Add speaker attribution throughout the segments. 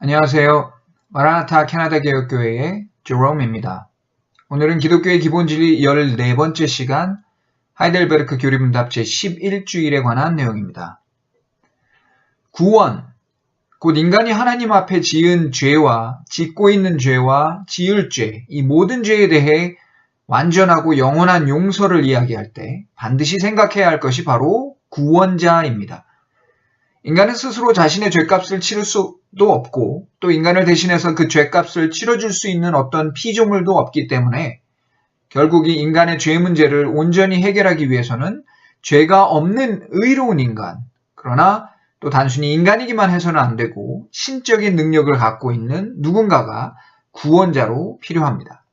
Speaker 1: 안녕하세요. 마라나타 캐나다 개혁교회의 제롬입니다. 오늘은 기독교의 기본진리 14번째 시간 하이델베르크 교리문답 제11주일에 관한 내용입니다. 구원, 곧 인간이 하나님 앞에 지은 죄와 짓고 있는 죄와 지을 죄, 이 모든 죄에 대해 완전하고 영원한 용서를 이야기할 때 반드시 생각해야 할 것이 바로 구원자입니다. 인간은 스스로 자신의 죄값을 치를 수도 없고 또 인간을 대신해서 그 죄값을 치러줄 수 있는 어떤 피조물도 없기 때문에 결국 이 인간의 죄 문제를 온전히 해결하기 위해서는 죄가 없는 의로운 인간, 그러나 또 단순히 인간이기만 해서는 안 되고 신적인 능력을 갖고 있는 누군가가 구원자로 필요합니다.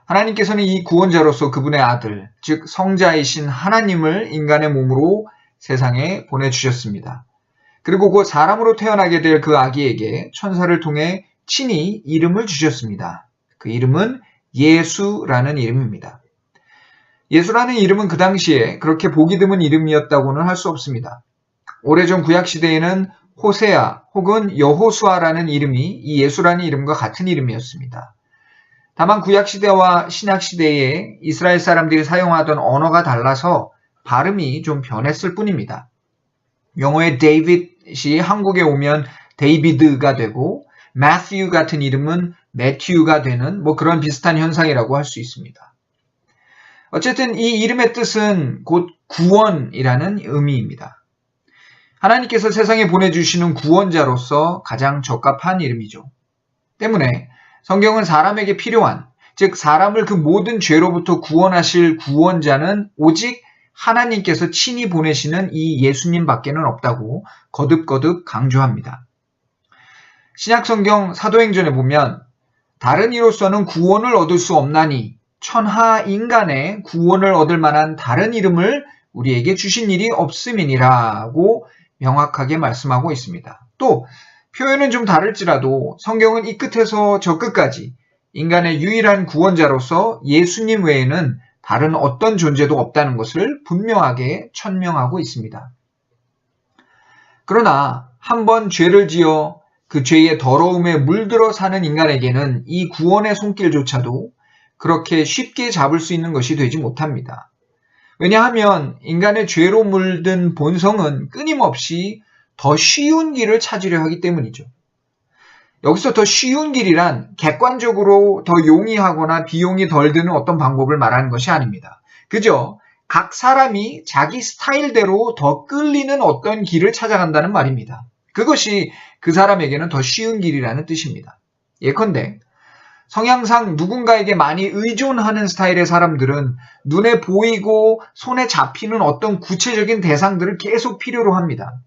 Speaker 1: 하나님께서는 이 구원자로서 그분의 아들, 즉 성자이신 하나님을 인간의 몸으로 세상에 보내주셨습니다. 그리고 곧 사람으로 태어나게 될 그 아기에게 천사를 통해 친히 이름을 주셨습니다. 그 이름은 예수라는 이름입니다. 예수라는 이름은 그 당시에 그렇게 보기 드문 이름이었다고는 할 수 없습니다. 오래전 구약시대에는 호세아 혹은 여호수아라는 이름이 이 예수라는 이름과 같은 이름이었습니다. 다만 구약시대와 신약시대에 이스라엘 사람들이 사용하던 언어가 달라서 발음이 좀 변했을 뿐입니다. 영어의 데이빗이 한국에 오면 데이비드가 되고 매튜 같은 이름은 매튜가 되는 그런 비슷한 현상이라고 할 수 있습니다. 어쨌든 이 이름의 뜻은 곧 구원이라는 의미입니다. 하나님께서 세상에 보내주시는 구원자로서 가장 적합한 이름이죠. 때문에 성경은 사람에게 필요한, 즉 사람을 그 모든 죄로부터 구원하실 구원자는 오직 하나님께서 친히 보내시는 이 예수님 밖에는 없다고 거듭거듭 강조합니다. 신약성경 사도행전에 보면 다른 이로서는 구원을 얻을 수 없나니 천하 인간의 구원을 얻을 만한 다른 이름을 우리에게 주신 일이 없음이니라고 명확하게 말씀하고 있습니다. 또 표현은 좀 다를지라도 성경은 이 끝에서 저 끝까지 인간의 유일한 구원자로서 예수님 외에는 다른 어떤 존재도 없다는 것을 분명하게 천명하고 있습니다. 그러나 한번 죄를 지어 그 죄의 더러움에 물들어 사는 인간에게는 이 구원의 손길조차도 그렇게 쉽게 잡을 수 있는 것이 되지 못합니다. 왜냐하면 인간의 죄로 물든 본성은 끊임없이 더 쉬운 길을 찾으려 하기 때문이죠. 여기서 더 쉬운 길이란 객관적으로 더 용이하거나 비용이 덜 드는 어떤 방법을 말하는 것이 아닙니다. 그저 각 사람이 자기 스타일대로 더 끌리는 어떤 길을 찾아간다는 말입니다. 그것이 그 사람에게는 더 쉬운 길이라는 뜻입니다. 예컨대 성향상 누군가에게 많이 의존하는 스타일의 사람들은 눈에 보이고 손에 잡히는 어떤 구체적인 대상들을 계속 필요로 합니다.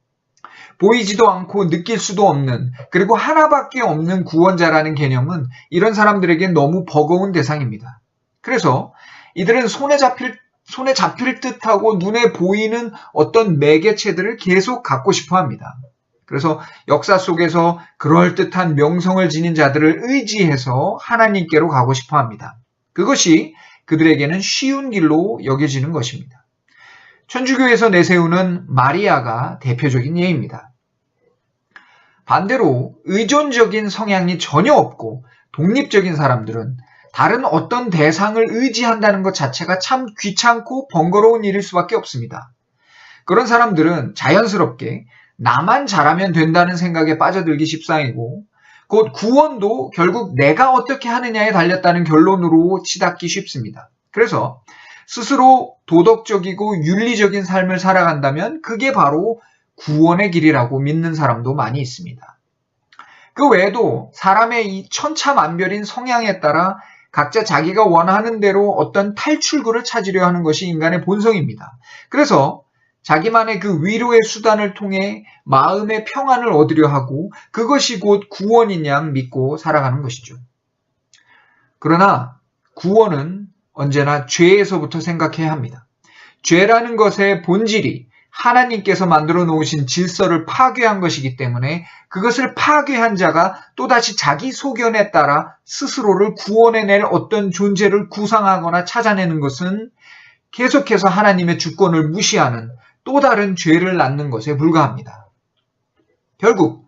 Speaker 1: 보이지도 않고 느낄 수도 없는, 그리고 하나밖에 없는 구원자라는 개념은 이런 사람들에겐 너무 버거운 대상입니다. 그래서 이들은 손에 잡힐 듯하고 눈에 보이는 어떤 매개체들을 계속 갖고 싶어 합니다. 그래서 역사 속에서 그럴듯한 명성을 지닌 자들을 의지해서 하나님께로 가고 싶어 합니다. 그것이 그들에게는 쉬운 길로 여겨지는 것입니다. 천주교에서 내세우는 마리아가 대표적인 예입니다. 반대로 의존적인 성향이 전혀 없고 독립적인 사람들은 다른 어떤 대상을 의지한다는 것 자체가 참 귀찮고 번거로운 일일 수밖에 없습니다. 그런 사람들은 자연스럽게 나만 잘하면 된다는 생각에 빠져들기 십상이고 곧 구원도 결국 내가 어떻게 하느냐에 달렸다는 결론으로 치닫기 쉽습니다. 그래서 스스로 도덕적이고 윤리적인 삶을 살아간다면 그게 바로 구원의 길이라고 믿는 사람도 많이 있습니다. 그 외에도 사람의 이 천차만별인 성향에 따라 각자 자기가 원하는 대로 어떤 탈출구를 찾으려 하는 것이 인간의 본성입니다. 그래서 자기만의 그 위로의 수단을 통해 마음의 평안을 얻으려 하고 그것이 곧 구원인 양 믿고 살아가는 것이죠. 그러나 구원은 언제나 죄에서부터 생각해야 합니다. 죄라는 것의 본질이 하나님께서 만들어 놓으신 질서를 파괴한 것이기 때문에 그것을 파괴한 자가 또다시 자기 소견에 따라 스스로를 구원해낼 어떤 존재를 구상하거나 찾아내는 것은 계속해서 하나님의 주권을 무시하는 또 다른 죄를 낳는 것에 불과합니다. 결국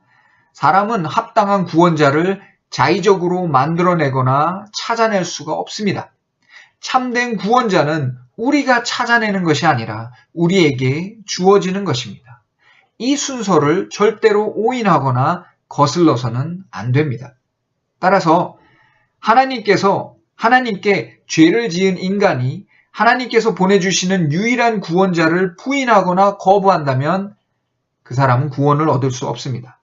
Speaker 1: 사람은 합당한 구원자를 자의적으로 만들어내거나 찾아낼 수가 없습니다. 참된 구원자는 우리가 찾아내는 것이 아니라 우리에게 주어지는 것입니다. 이 순서를 절대로 오인하거나 거슬러서는 안 됩니다. 따라서 하나님께 죄를 지은 인간이 하나님께서 보내주시는 유일한 구원자를 부인하거나 거부한다면 그 사람은 구원을 얻을 수 없습니다.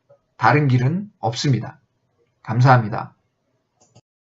Speaker 1: 다른 길은 없습니다. 감사합니다.